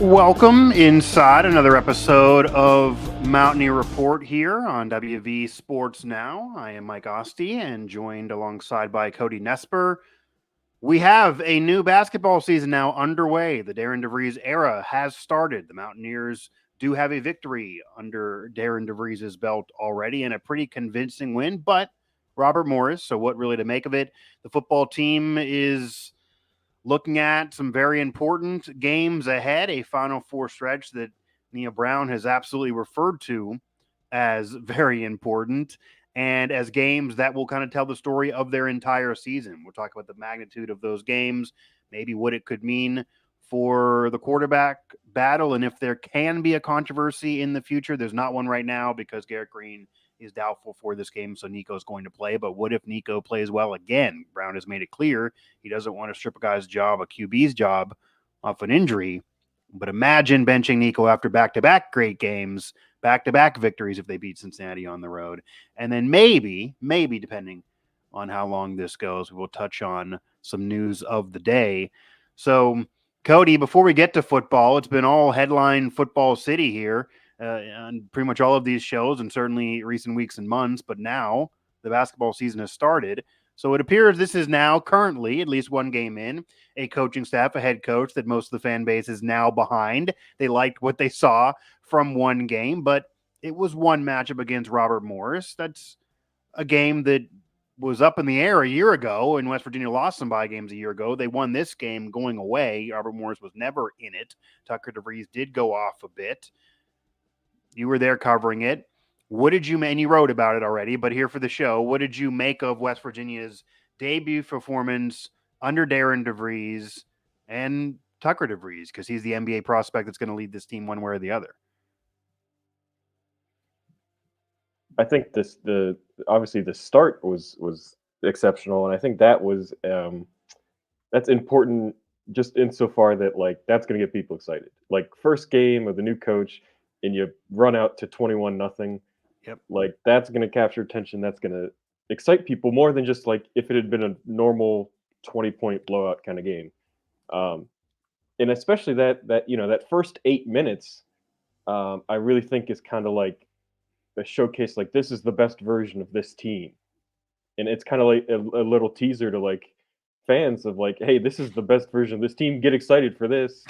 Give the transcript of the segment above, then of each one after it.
Welcome inside another episode of Mountaineer Report here on WVU Sports Now. I am Mike Asti and joined alongside by Cody Nespor. We have a new basketball season now underway. The Darian DeVries era has started. The Mountaineers do have a victory under Darian DeVries' belt already and a pretty convincing win, but Robert Morris, so what really to make of it? The football team is looking at some very important games ahead, a Final Four stretch that Neal Brown has absolutely referred to as very important and as games that will kind of tell the story of their entire season. We'll talk about the magnitude of those games, maybe what it could mean for the quarterback battle, and if there can be a controversy in the future. There's not one right now because Garrett Green is doubtful for this game, so Nico's going to play. But what if Nico plays well again? Brown has made it clear he doesn't want to strip a guy's job, a QB's job, off an injury. But imagine benching Nico after back-to-back great games, back-to-back victories if they beat Cincinnati on the road. And then maybe, depending on how long this goes, we will touch on some news of the day. So, Cody, before we get to football, it's been all headline football city here on pretty much all of these shows and certainly recent weeks and months. But now the basketball season has started. So it appears this is now currently, at least one game in, a coaching staff, a head coach that most of the fan base is now behind. They liked what they saw from one game, but it was one matchup against Robert Morris. That's a game that was up in the air a year ago, and West Virginia lost some bye games a year ago. They won this game going away. Robert Morris was never in it. Tucker DeVries did go off a bit. You were there covering it. What did you, and you wrote about it already, but here for the show, what did you make of West Virginia's debut performance under Darian DeVries and Tucker DeVries? Because he's the NBA prospect that's going to lead this team one way or the other. I think obviously the start was exceptional, and I think that was that's important just insofar that like that's going to get people excited. Like first game of the new coach, and you run out to 21-0. Yep. Like that's going to capture attention. That's going to excite people more than just like if it had been a normal 20-point blowout kind of game. And especially that first 8 minutes, I really think is kind of like a showcase. Like this is the best version of this team, and it's kind of like a little teaser to like fans of like, hey, this is the best version of this team. Get excited for this,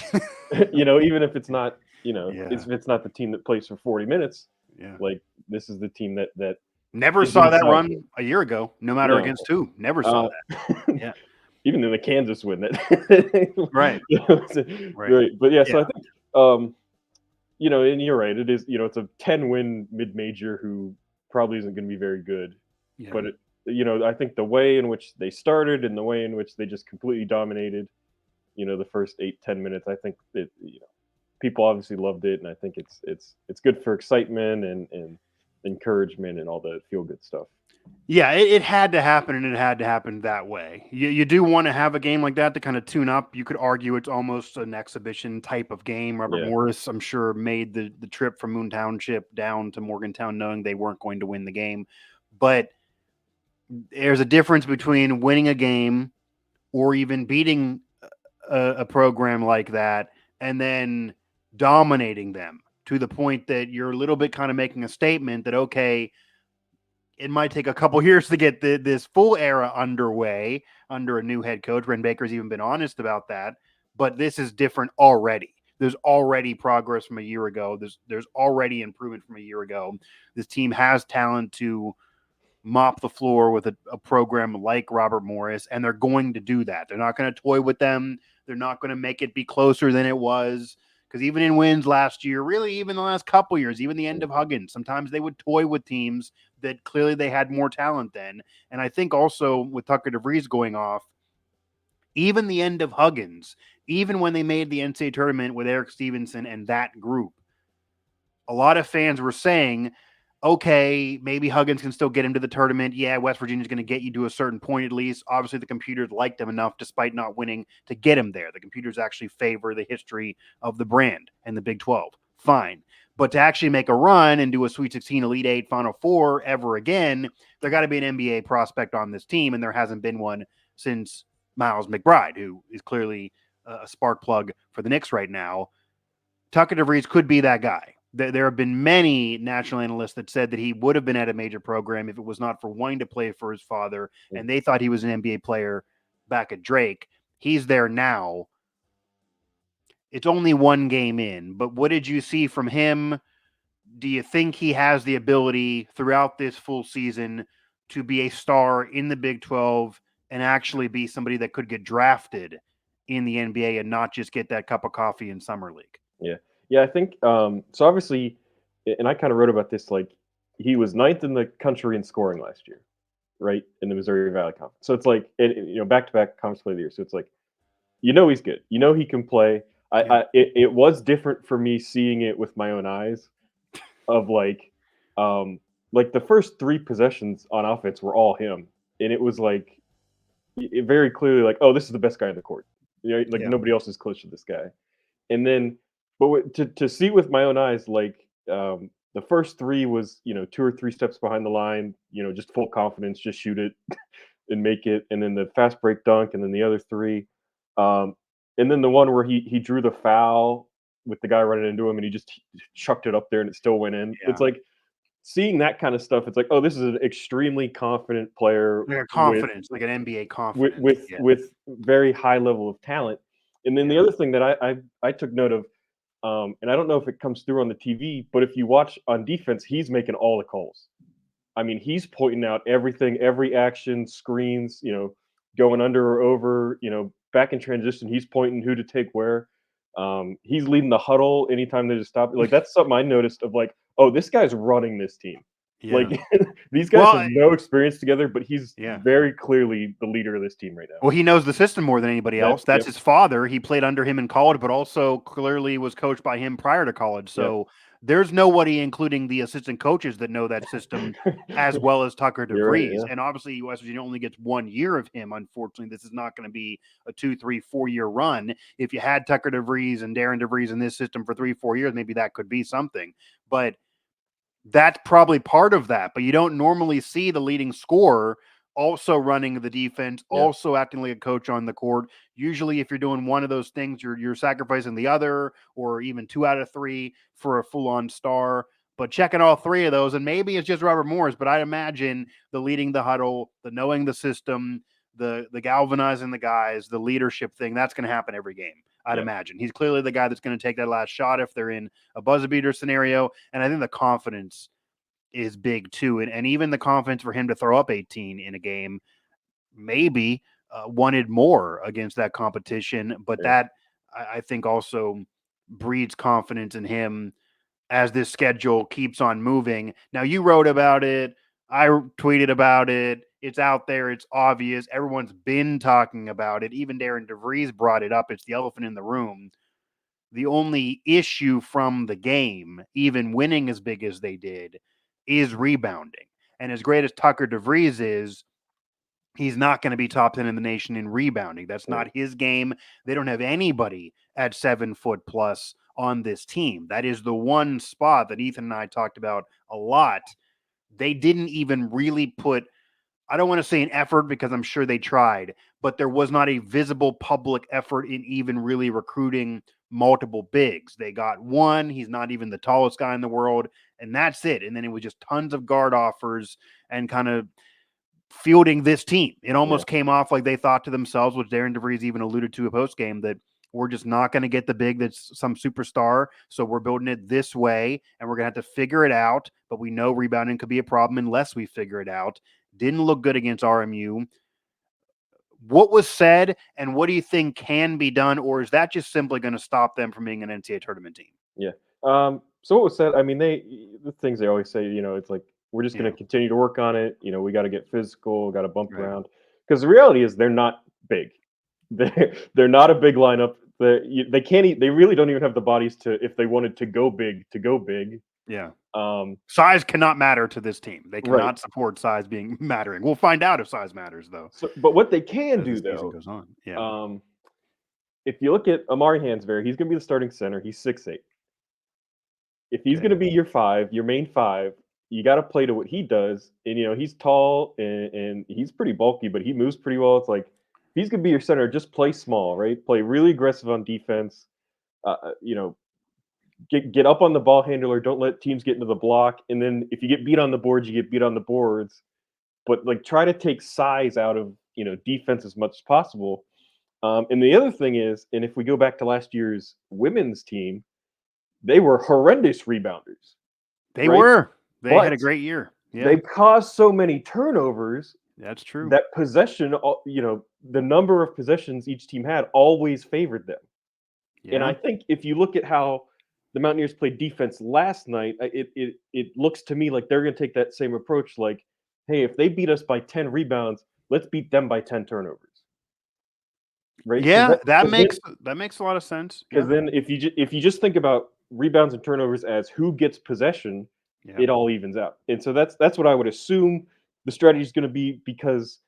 even if it's not. If it's not the team that plays for 40 minutes, like this is the team that never saw that run a year ago, no matter against who. Never saw that. Yeah. Even in the Kansas win that. Right. Right. But yeah, so I think, and you're right. It is, it's a 10-win mid-major who probably isn't going to be very good. Yeah. But, I think the way in which they started and the way in which they just completely dominated, the first 8-10 minutes, I think that, people obviously loved it, and I think it's good for excitement and encouragement and all the feel-good stuff. Yeah, it had to happen, and it had to happen that way. You do want to have a game like that to kind of tune up. You could argue it's almost an exhibition type of game. Robert Morris, I'm sure, made the trip from Moon Township down to Morgantown knowing they weren't going to win the game. But there's a difference between winning a game or even beating a program like that and then dominating them to the point that you're a little bit kind of making a statement that, okay, it might take a couple years to get this full era underway under a new head coach. Ren Baker's even been honest about that, but this is different already. There's already progress from a year ago. There's already improvement from a year ago. This team has talent to mop the floor with a program like Robert Morris, and they're going to do that. They're not going to toy with them. They're not going to make it be closer than it was. Because even in wins last year, really even the last couple years, even the end of Huggins, sometimes they would toy with teams that clearly they had more talent than. And I think also with Tucker DeVries going off, even the end of Huggins, even when they made the NCAA tournament with Eric Stevenson and that group, a lot of fans were saying, okay, maybe Huggins can still get him to the tournament. Yeah, West Virginia's going to get you to a certain point at least. Obviously, the computers liked him enough, despite not winning, to get him there. The computers actually favor the history of the brand and the Big 12. Fine. But to actually make a run and do a Sweet 16, Elite 8, Final Four ever again, there got to be an NBA prospect on this team, and there hasn't been one since Miles McBride, who is clearly a spark plug for the Knicks right now. Tucker DeVries could be that guy. There have been many national analysts that said that he would have been at a major program if it was not for wanting to play for his father, and they thought he was an NBA player back at Drake. He's there now. It's only one game in, but what did you see from him? Do you think he has the ability throughout this full season to be a star in the Big 12 and actually be somebody that could get drafted in the NBA and not just get that cup of coffee in summer league? Yeah, I think so. Obviously, and I kind of wrote about this. Like, he was 9th in the country in scoring last year, right, in the Missouri Valley Conference. So it's like, back-to-back Conference Player of the Year. So it's like, he's good. He can play. It was different for me seeing it with my own eyes, of like the first 3 possessions on offense were all him, and it was like very clearly like, oh, this is the best guy on the court. Nobody else is close to this guy. And then, but to see with my own eyes, like the first 3 was 2 or 3 steps behind the line, just full confidence, just shoot it and make it, and then the fast break dunk, and then the other 3, and then the one where he drew the foul with the guy running into him, and he just chucked it up there, and it still went in. Yeah. It's like seeing that kind of stuff. It's like, oh, this is an extremely confident player, like a confidence, like an NBA confidence, with very high level of talent. And then the other thing that I took note of, and I don't know if it comes through on the TV, but if you watch on defense, he's making all the calls. I mean, he's pointing out everything, every action, screens, going under or over, back in transition, he's pointing who to take where. He's leading the huddle anytime there's a stop. Like, that's something I noticed of like, oh, this guy's running this team. Like, these guys have no experience together, but he's very clearly the leader of this team right now. Well, he knows the system more than anybody else. That's his father. He played under him in college, but also clearly was coached by him prior to college. So there's nobody, including the assistant coaches, that know that system as well as Tucker DeVries. Right, and obviously, West Virginia only gets 1 year of him. Unfortunately, this is not going to be a 2, 3, 4-year run. If you had Tucker DeVries and Darian DeVries in this system for 3, 4 years, maybe that could be something. But that's probably part of that. But you don't normally see the leading scorer also running the defense, also acting like a coach on the court. Usually, if you're doing one of those things, you're sacrificing the other, or even 2 out of 3 for a full-on star. But checking all 3 of those, and maybe it's just Robert Morris, but I imagine the leading the huddle, the knowing the system, the galvanizing the guys, the leadership thing, that's going to happen every game. I'd imagine. He's clearly the guy that's going to take that last shot if they're in a buzzer beater scenario. And I think the confidence is big too. And even the confidence for him to throw up 18 in a game, maybe wanted more against that competition. But that, I think, also breeds confidence in him as this schedule keeps on moving. Now, you wrote about it. I tweeted about it. It's out there. It's obvious. Everyone's been talking about it. Even Darian DeVries brought it up. It's the elephant in the room. The only issue from the game, even winning as big as they did, is rebounding. And as great as Tucker DeVries is, he's not going to be top 10 in the nation in rebounding. That's not his game. They don't have anybody at 7 foot plus on this team. That is the one spot that Ethan and I talked about a lot. They didn't even really put, I don't want to say an effort because I'm sure they tried, but there was not a visible public effort in even really recruiting multiple bigs. They got one. He's not even the tallest guy in the world, and that's it. And then it was just tons of guard offers and kind of fielding this team. It almost came off like they thought to themselves, which Darian DeVries even alluded to a post game, that we're just not going to get the big that's some superstar. So we're building it this way, and we're going to have to figure it out. But we know rebounding could be a problem unless we figure it out. Didn't look good against RMU. What was said, and what do you think can be done, or is that just simply going to stop them from being an NCAA tournament team? Yeah. So what was said, I mean, the things they always say, it's like, we're just going to continue to work on it. We got to get physical, got to bump around. Because the reality is they're not big. They're not a big lineup. They can't. They really don't even have the bodies to, if they wanted to go big, Yeah. Um, Size cannot matter to this team. They cannot right. support size being mattering. We'll find out if size matters, though, So, but what they can as the do season though, goes on. Yeah. if you look at Amari Hansberry, he's going to be the starting center. He's 6'8". If he's going Okay. to be your five, your main five, you got to play to what he does. And he's tall and he's pretty bulky, but he moves pretty well. It's like if he's going to be your center, just play small, right? Play really aggressive on defense. You know, get up on the ball handler. Don't let teams get into the block. And then if you get beat on the boards, you get beat on the boards. But like try to take size out of defense as much as possible. And the other thing is, and if we go back to last year's women's team, they were horrendous rebounders. They Right? were. They had a But great year. Yeah. they caused so many turnovers That's true. that possession, the number of possessions each team had always favored them. And I Yeah. think if you look at how the Mountaineers played defense last night, it looks to me like they're going to take that same approach. Like, hey, if they beat us by 10 rebounds, let's beat them by 10 turnovers. Right? Yeah, that makes a lot of sense. Yeah. Because then if you just think about rebounds and turnovers as who gets possession, Yeah. it all evens out. And so that's what I would assume the strategy is going to be, because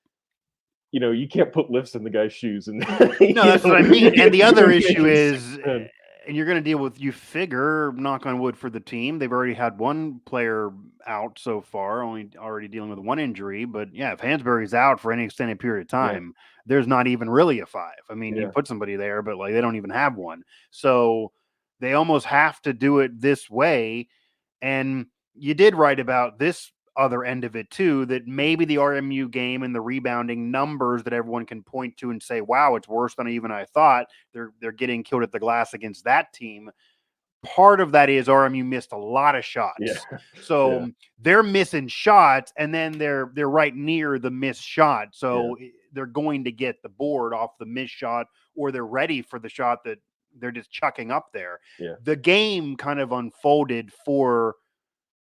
you can't put lifts in the guy's shoes. And No, that's what I mean. And the other issue making is, 6'10". and you're going to deal with, you figure, knock on wood for the team, they've already had one player out so far, already dealing with one injury. But yeah, if Hansberry's out for any extended period of time, there's not even really a five. I mean, you put somebody there, but like they don't even have one. So they almost have to do it this way. And you did write about this other end of it too, that maybe the RMU game and the rebounding numbers that everyone can point to and say, wow, it's worse than even I thought. They're getting killed at the glass against that team. Part of that is RMU missed a lot of shots. Yeah. So they're missing shots, and then they're right near the missed shot. So they're going to get the board off the missed shot, or they're ready for the shot that they're just chucking up there. Yeah. The game kind of unfolded for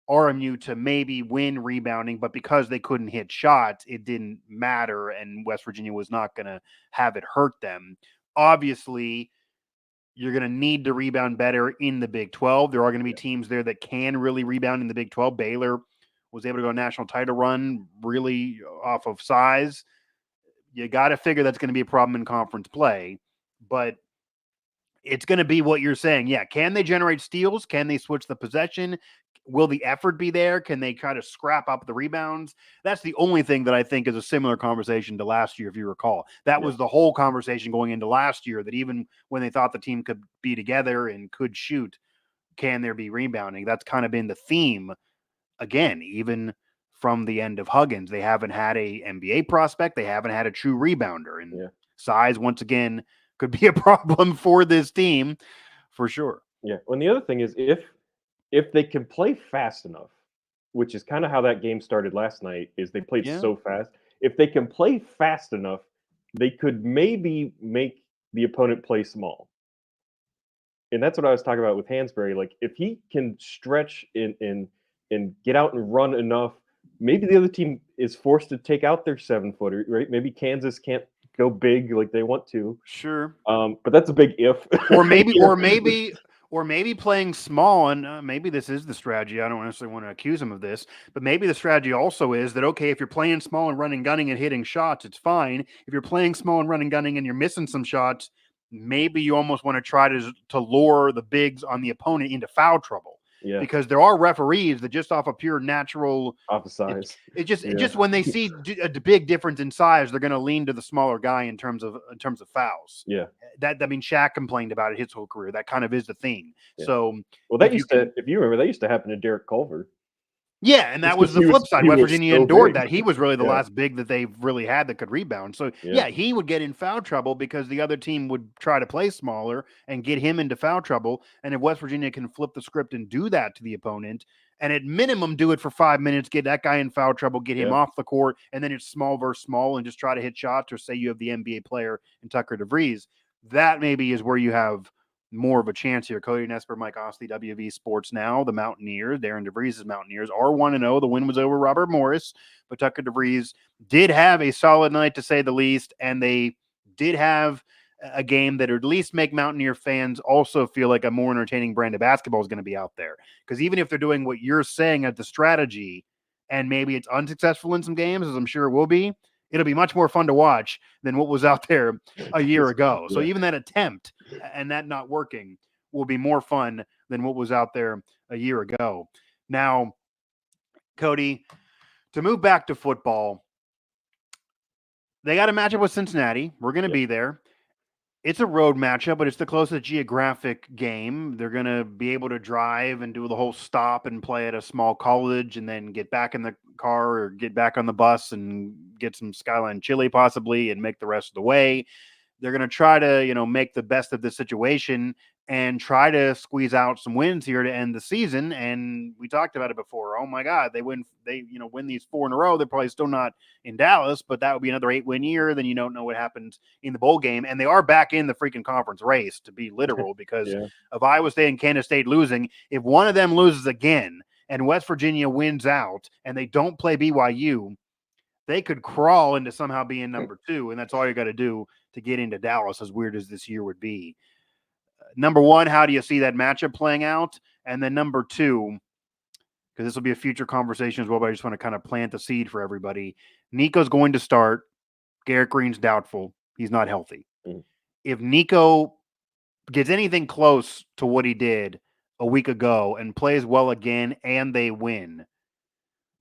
RMU to maybe win rebounding, but because they couldn't hit shots, it didn't matter, and West Virginia was not going to have it hurt them. Obviously, you're going to need to rebound better in the Big 12. There are going to be teams there that can really rebound in the Big 12. Baylor was able to go a national title run really off of size. You got to figure that's going to be a problem in conference play, but it's going to be what you're saying. Yeah. Can they generate steals? Can they switch the possession? Will the effort be there? Can they try to scrap up the rebounds? That's the only thing that I think is a similar conversation to last year, if you recall. That was the whole conversation going into last year, that even when they thought the team could be together and could shoot, can there be rebounding? That's kind of been the theme, again, even from the end of Huggins. They haven't had a NBA prospect. They haven't had a true rebounder. And size, once again, could be a problem for this team, for sure. Yeah. And the other thing is, if they can play fast enough, which is kind of how that game started last night, is they played so fast. If they can play fast enough, they could maybe make the opponent play small. And that's what I was talking about with Hansberry. Like, if he can stretch and get out and run enough, maybe the other team is forced to take out their 7-footer, right? Maybe Kansas can't go big like they want to. Sure. But that's a big if. Or maybe playing small, and maybe this is the strategy. I don't necessarily want to accuse him of this, but maybe the strategy also is that, okay, if you're playing small and running, gunning, and hitting shots, it's fine. If you're playing small and running, gunning, and you're missing some shots, maybe you almost want to try to lure the bigs on the opponent into foul trouble. Yeah. Because there are referees that just off a pure natural off of size, it just when they see a big difference in size, they're going to lean to the smaller guy in terms of fouls. Yeah. Shaq complained about it his whole career. That kind of is the thing. Yeah. So, if you remember, that used to happen to Derek Culver. Yeah, and that was the flip side. West Virginia endured that. He was really the last big that they've really had that could rebound. So, he would get in foul trouble because the other team would try to play smaller and get him into foul trouble. And if West Virginia can flip the script and do that to the opponent, and at minimum do it for 5 minutes, get that guy in foul trouble, get him off the court, and then it's small versus small and just try to hit shots, or say you have the NBA player in Tucker DeVries, that maybe is where you have more of a chance here. Cody Nespor, Mike Asti, WV Sports Now. The Mountaineers, Darian DeVries' Mountaineers, are 1-0. The win was over Robert Morris, but Tucker DeVries did have a solid night, to say the least, and they did have a game that would at least make Mountaineer fans also feel like a more entertaining brand of basketball is going to be out there. Because even if they're doing what you're saying as the strategy, and maybe it's unsuccessful in some games, as I'm sure it will be, it'll be much more fun to watch than what was out there a year ago. So even that attempt and that not working will be more fun than what was out there a year ago. Now, Cody, to move back to football, they got a matchup with Cincinnati. We're going to be there. It's a road matchup, but it's the closest geographic game. They're going to be able to drive and do the whole stop and play at a small college and then get back in the car or get back on the bus and get some Skyline chili possibly and make the rest of the way. They're going to try to, make the best of the situation and try to squeeze out some wins here to end the season. And we talked about it before. Oh my God, they win these 4 in a row. They're probably still not in Dallas, but that would be another 8-win year. Then you don't know what happens in the bowl game. And they are back in the freaking conference race, to be literal, because of Iowa State and Kansas State losing. If one of them loses again and West Virginia wins out and they don't play BYU, they could crawl into somehow being number 2, and that's all you got to do to get into Dallas, as weird as this year would be. Number 1, how do you see that matchup playing out? And then number 2, because this will be a future conversation as well, but I just want to kind of plant the seed for everybody. Nico's going to start. Garrett Green's doubtful. He's not healthy. If Nico gets anything close to what he did a week ago and plays well again and they win,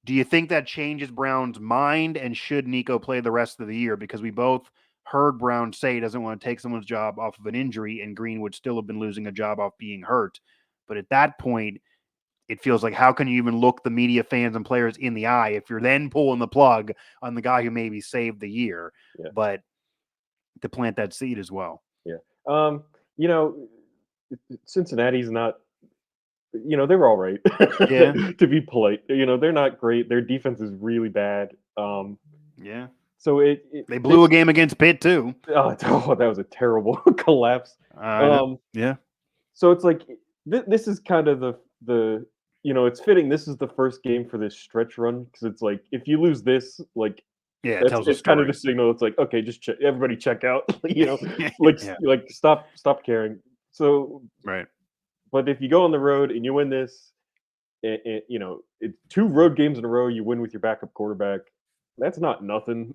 do you think that changes Brown's mind, and should Nico play the rest of the year? Because we both heard Brown say he doesn't want to take someone's job off of an injury, and Green would still have been losing a job off being hurt. But at that point, it feels like, how can you even look the media, fans, and players in the eye if you're then pulling the plug on the guy who maybe saved the year? But to plant that seed as well. Cincinnati's not, they're all right. To be polite, they're not great. Their defense is really bad. So they blew a game against Pitt too. Oh, that was a terrible collapse. So it's like this is kind of the it's fitting. This is the first game for this stretch run, because it's like, if you lose this, like, it's kind of a signal. It's like, okay, just everybody check out. Like stop caring. So but if you go on the road and you win this, it's 2 road games in a row, you win with your backup quarterback. That's not nothing.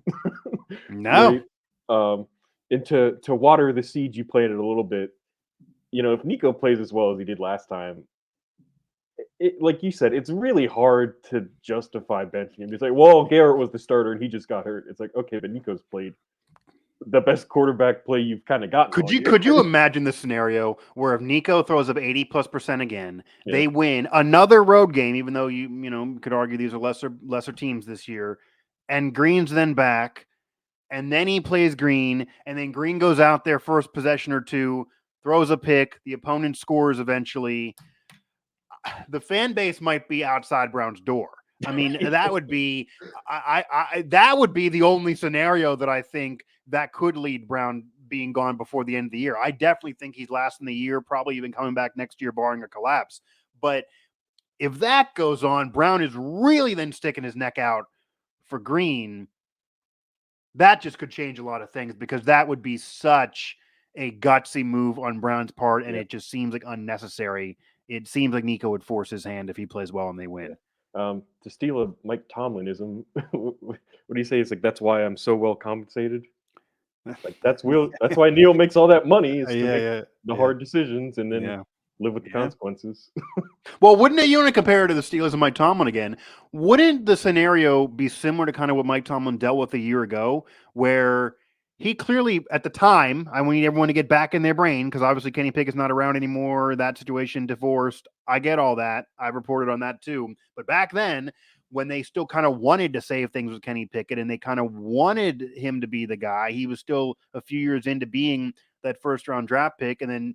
No. And to water the seed you planted a little bit, if Nico plays as well as he did last time, like you said, it's really hard to justify benching him. It's like, well, Garrett was the starter and he just got hurt. It's like, okay, but Nico's played the best quarterback play you've kind of gotten. Could you imagine the scenario where if Nico throws up 80+% again, they win another road game, even though you could argue these are lesser teams this year, and Green's then back, and then he plays Green, and then Green goes out there first possession or 2, throws a pick, the opponent scores eventually. The fan base might be outside Brown's door. I mean, that would be that would be the only scenario that I think that could lead Brown being gone before the end of the year. I definitely think he's lasting the year, probably even coming back next year, barring a collapse. But if that goes on, Brown is really then sticking his neck out for Green. That just could change a lot of things, because that would be such a gutsy move on Brown's part, and it just seems like unnecessary. It seems like Nico would force his hand if he plays well and they win. To steal a Mike Tomlinism, what do you say? It's like, that's why I'm so well compensated. Like, that's why Neal makes all that money, is to make the hard decisions and then live with the consequences. Well, wouldn't it, you want to compare it to the Steelers and Mike Tomlin again, wouldn't the scenario be similar to kind of what Mike Tomlin dealt with a year ago, where he clearly, at the time, I need everyone to get back in their brain, because obviously Kenny Pickett's not around anymore, that situation, divorced. I get all that. I've reported on that too. But back then, when they still kind of wanted to save things with Kenny Pickett and they kind of wanted him to be the guy, he was still a few years into being that first-round draft pick, and then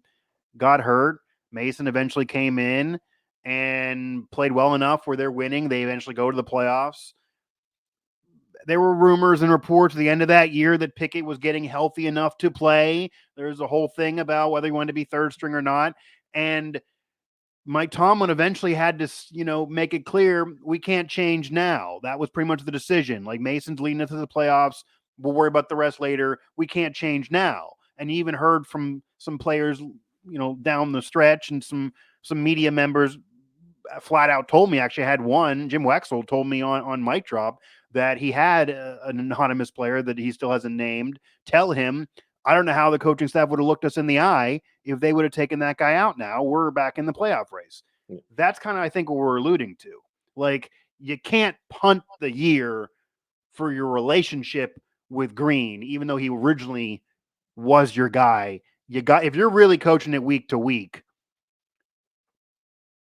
got hurt. Mason eventually came in and played well enough where they're winning. They eventually go to the playoffs. There were rumors and reports at the end of that year that Pickett was getting healthy enough to play. There's a whole thing about whether he wanted to be third string or not. And Mike Tomlin eventually had to, make it clear, we can't change now. That was pretty much the decision. Like, Mason's leading us to the playoffs. We'll worry about the rest later. We can't change now. and you even heard from some players, down the stretch, and some media members flat out told me, actually I had one, Jim Wexel told me on Mic Drop, that he had an anonymous player that he still hasn't named tell him, I don't know how the coaching staff would have looked us in the eye if they would have taken that guy out. Now we're back in the playoff race. That's kind of, I think, what we're alluding to. Like, you can't punt the year for your relationship with Green, even though he originally was your guy. If you're really coaching it week to week,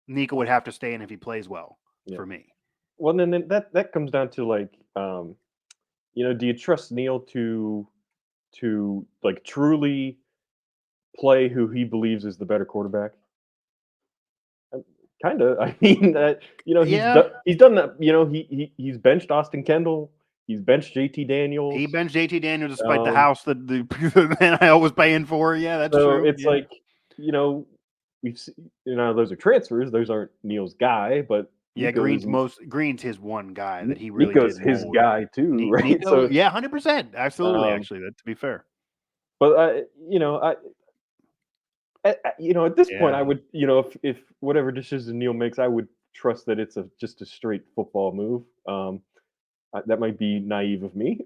Nico would have to stay in if he plays well for me. Well, then that comes down to, like, do you trust Neal to like truly play who he believes is the better quarterback? Kind of. I mean, that he's done that. He's benched Austin Kendall. He's benched JT Daniels. He benched JT Daniels despite the house that the NIL was paying for. Yeah, that's so true. It's like, we've seen, those are transfers. Those aren't Neal's guy, but yeah, Green's his one guy that he really Nico's did his guy too, right? Nico, 100%, absolutely. Actually, that, to be fair. But at this point, I would, if whatever decision Neal makes, I would trust that it's just a straight football move. That might be naive of me,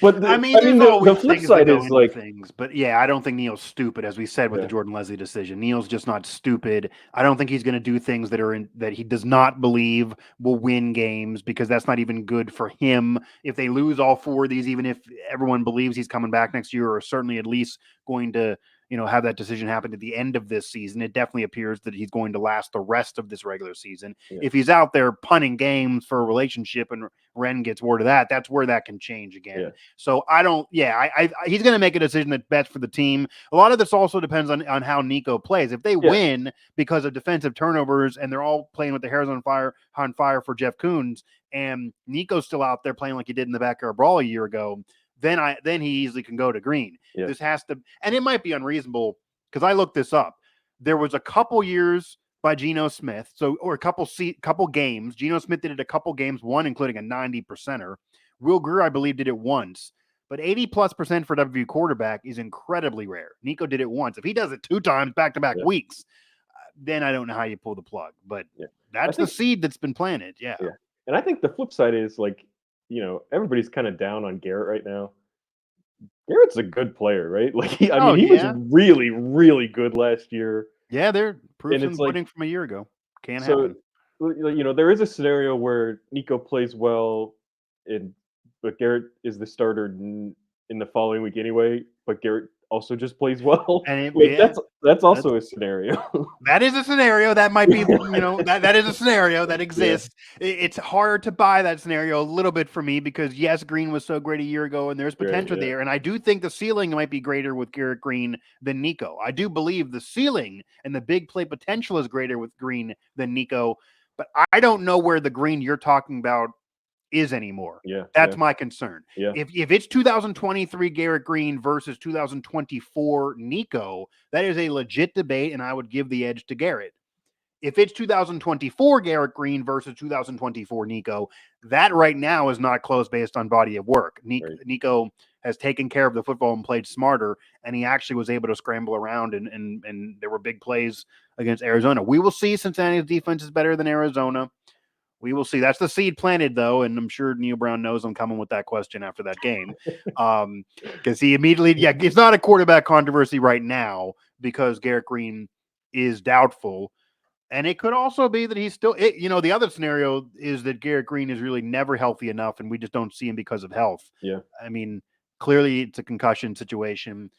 but the flip side is like things. But yeah, I don't think Neal's stupid, as we said with the Jordan Leslie decision. Neal's just not stupid. I don't think he's going to do things that he does not believe will win games, because that's not even good for him. If they lose all 4 of these, even if everyone believes he's coming back next year, or certainly at least going to have that decision happen at the end of this season, it definitely appears that he's going to last the rest of this regular season. Yeah. If he's out there punting games for a relationship and Ren gets word of that, that's where that can change again. Yeah. So he's going to make a decision that's best for the team. A lot of this also depends on how Nico plays. If they win because of defensive turnovers and they're all playing with their hairs on fire for Jeff Kuhns, and Nico's still out there playing like he did in the backyard brawl a year ago, then he easily can go to Green. Yeah. This has to, and it might be unreasonable, because I looked this up. There was a couple years by Geno Smith, or a couple games. Geno Smith did it a couple games, one including a 90%er. Will Grier, I believe, did it once, but 80+% for WVU quarterback is incredibly rare. Nico did it once. If he does it 2 times back-to-back weeks, then I don't know how you pull the plug. But that's the seed that's been planted. Yeah. And I think the flip side is, like, everybody's kind of down on Garrett right now. Garrett's a good player, right? Like, he was really, really good last year. Yeah, they're proving winning from a year ago. Can't happen. There is a scenario where Nico plays well, but Garrett is the starter in the following week anyway. But Garrett also just plays well. And that's also a scenario. That is a scenario that might be, that is a scenario that exists. Yeah. It's hard to buy that scenario a little bit for me, because yes, Green was so great a year ago and there's potential there. And I do think the ceiling might be greater with Garrett Green than Nico. I do believe the ceiling and the big play potential is greater with Green than Nico, but I don't know where the Green you're talking about is anymore. That's my concern. If it's 2023 Garrett Green versus 2024 Nico, that is a legit debate, and I would give the edge to Garrett. If it's 2024 Garrett Green versus 2024 Nico, that right now is not close based on body of work. Nico has taken care of the football and played smarter, and he actually was able to scramble around, and there were big plays against Arizona. We will see. Cincinnati's defense is better than Arizona. We will see. That's the seed planted, though, and I'm sure Neal Brown knows I'm coming with that question after that game, because he immediately, it's not a quarterback controversy right now because Garrett Green is doubtful, and it could also be that he's still. The other scenario is that Garrett Green is really never healthy enough, and we just don't see him because of health. Yeah, I mean, clearly it's a concussion situation.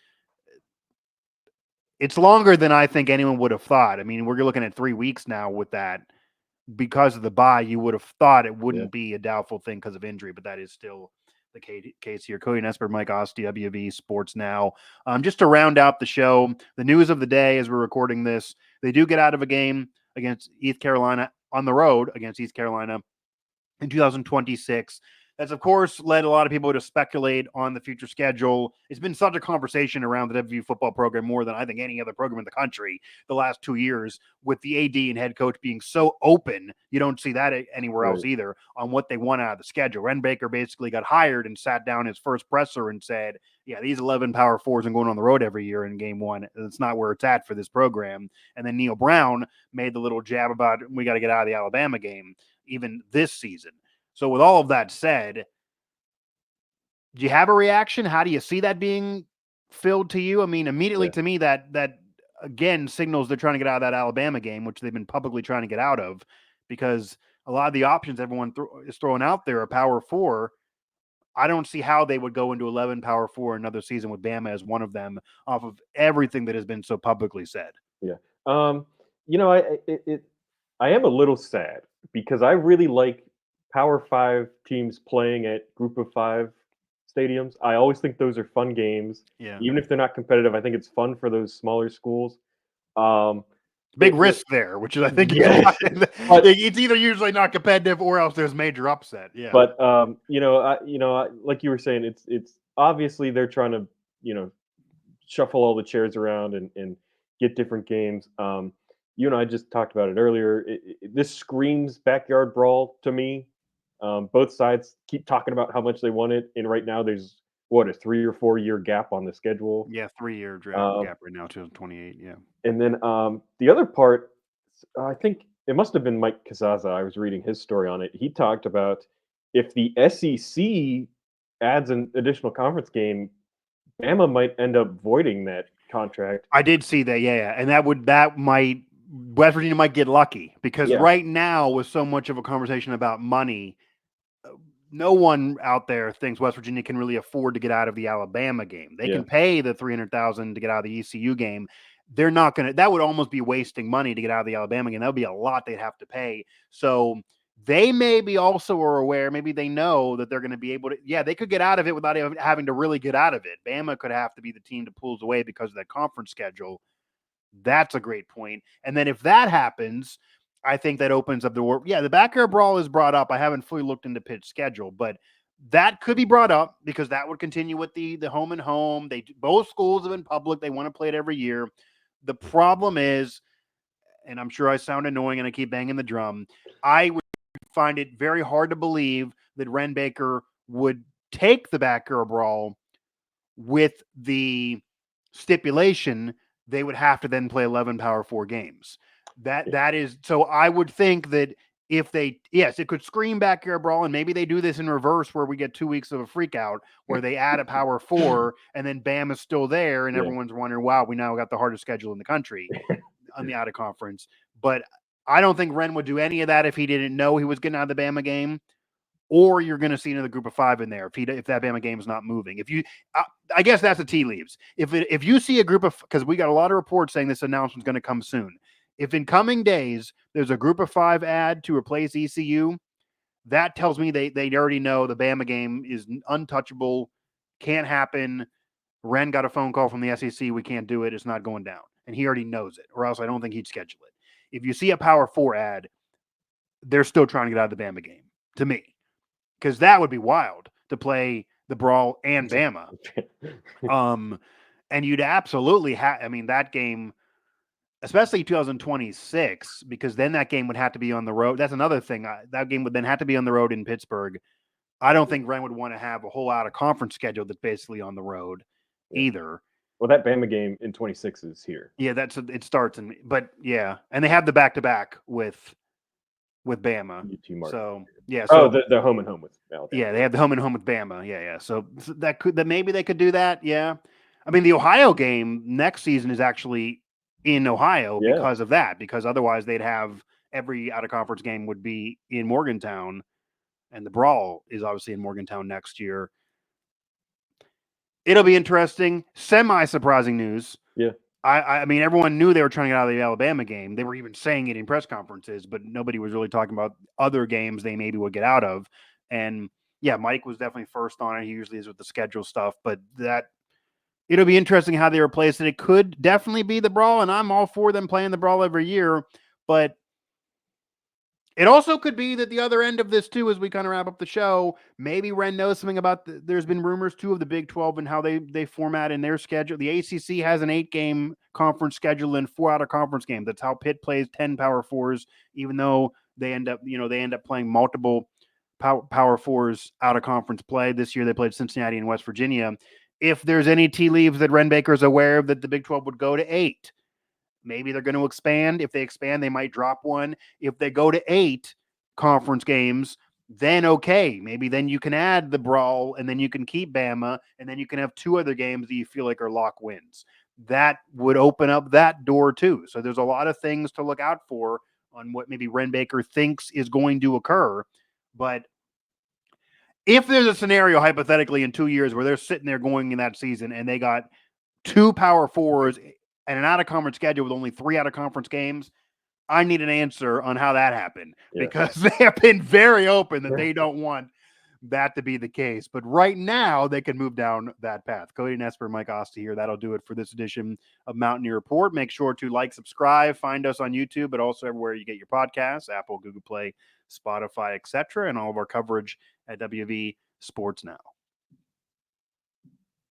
It's longer than I think anyone would have thought. I mean, we're looking at 3 weeks now with that. Because of the bye, you would have thought it wouldn't be a doubtful thing because of injury, but that is still the case here. Cody Nespor, Mike Asti, WVU Sports Now. Just to round out the show, the news of the day as we're recording this, they do get out of a game against East Carolina on the road against East Carolina in 2026. That's, of course, led a lot of people to speculate on the future schedule. It's been such a conversation around the WVU football program more than I think any other program in the country the last 2 years, with the AD and head coach being so open. You don't see that anywhere else either on what they want out of the schedule. Ren Baker basically got hired and sat down his first presser and said, yeah, these 11 Power Fours and going on the road every year in game one, it's not where it's at for this program. And then Neal Brown made the little jab about we got to get out of the Alabama game even this season. So with all of that said, do you have a reaction? How do you see that being filled to you? I mean, immediately to me, that again signals they're trying to get out of that Alabama game, which they've been publicly trying to get out of, because a lot of the options everyone is throwing out there are Power Four. I don't see how they would go into 11 Power Four another season with Bama as one of them off of everything that has been so publicly said. Yeah. I am a little sad because I really like Power 5 teams playing at Group of 5 stadiums. I always think those are fun games. Yeah. Even if they're not competitive, I think it's fun for those smaller schools. Big risk there, which is I think it's either usually not competitive or else there's major upset. Yeah. But like you were saying, it's obviously they're trying to shuffle all the chairs around and get different games. You and I just talked about it earlier. This screams backyard brawl to me. Both sides keep talking about how much they want it, and right now there's a 3 or 4 year gap on the schedule. Yeah, 3-year draft gap right now, 2028. Yeah, and then the other part, I think it must have been Mike Kazaza. I was reading his story on it. He talked about if the SEC adds an additional conference game, Bama might end up voiding that contract. I did see that. Yeah, and West Virginia might get lucky because right now, with so much of a conversation about money, no one out there thinks West Virginia can really afford to get out of the Alabama game. They can pay the $300,000 to get out of the ECU game. They're not going to. That would almost be wasting money to get out of the Alabama game. That would be a lot they'd have to pay. So they maybe also are aware. Maybe they know that they're going to be able to. Yeah, they could get out of it without having to really get out of it. Bama could have to be the team that pulls away because of that conference schedule. That's a great point. And then if that happens, I think that opens up the door. Yeah, the backyard brawl is brought up. I haven't fully looked into Pitt's schedule, but that could be brought up because that would continue with the home and home. Both schools have been public. They want to play it every year. The problem is, and I'm sure I sound annoying and I keep banging the drum, I would find it very hard to believe that Ren Baker would take the backyard brawl with the stipulation they would have to then play 11 Power 4 games. That is, so I would think that if it could scream backyard brawl, and maybe they do this in reverse where we get 2 weeks of a freak out where they add a Power 4 and then Bam is still there and everyone's wondering, wow, we now got the hardest schedule in the country on the out of conference. But I don't think Ren would do any of that if he didn't know he was getting out of the Bama game. Or you're going to see another Group of 5 in there if that Bama game is not moving. I guess that's the tea leaves. If you see a group of, because we got a lot of reports saying this announcement's going to come soon. If in coming days there's a Group of 5 ad to replace ECU, that tells me they already know the Bama game is untouchable, can't happen. Ren got a phone call from the SEC. We can't do it. It's not going down, and he already knows it. Or else I don't think he'd schedule it. If you see a Power 4 ad, they're still trying to get out of the Bama game. To me. Because that would be wild to play the brawl and Bama. And you'd absolutely that game, especially 2026, because then that game would have to be on the road. That's another thing. That game would then have to be on the road in Pittsburgh. I don't think Ren would want to have a whole out of conference schedule that's basically on the road either. Well, that Bama game in 26 is here. Yeah, it starts and they have the back-to-back with Bama. So the home and home with Alabama. Yeah, they have the home and home with Bama. Yeah. So that maybe they could do that. Yeah. I mean, the Ohio game next season is actually in Ohio because of that, because otherwise they'd have every out of conference game would be in Morgantown, and the brawl is obviously in Morgantown next year. It'll be interesting. Semi-surprising news. Yeah. I mean, everyone knew they were trying to get out of the Alabama game. They were even saying it in press conferences, but nobody was really talking about other games they maybe would get out of. And Mike was definitely first on it. He usually is with the schedule stuff, but it'll be interesting how they replace it. It could definitely be the brawl, and I'm all for them playing the brawl every year, but It also could be that the other end of this too, as we kind of wrap up the show, maybe Ren knows something about. There's been rumors too of the Big 12 and how they format in their schedule. The ACC has an 8-game conference schedule and 4 out of conference games. That's how Pitt plays 10 Power Fours, even though they end up playing multiple Power Fours out of conference play. This year they played Cincinnati and West Virginia. If there's any tea leaves that Ren Baker's aware of, that the Big 12 would go to 8. Maybe they're going to expand. If they expand, they might drop one. If they go to 8 conference games, then okay. Maybe then you can add the brawl, and then you can keep Bama, and then you can have 2 other games that you feel like are lock wins. That would open up that door too. So there's a lot of things to look out for on what maybe Ren Baker thinks is going to occur. But if there's a scenario hypothetically in 2 years where they're sitting there going in that season and they got 2 Power Fours and an out-of-conference schedule with only 3 out-of-conference games, I need an answer on how that happened, because they have been very open that they don't want that to be the case. But right now, they can move down that path. Cody Nespor, Mike Asti here. That'll do it for this edition of Mountaineer Report. Make sure to like, subscribe, find us on YouTube, but also everywhere you get your podcasts, Apple, Google Play, Spotify, etc., and all of our coverage at WV Sports Now.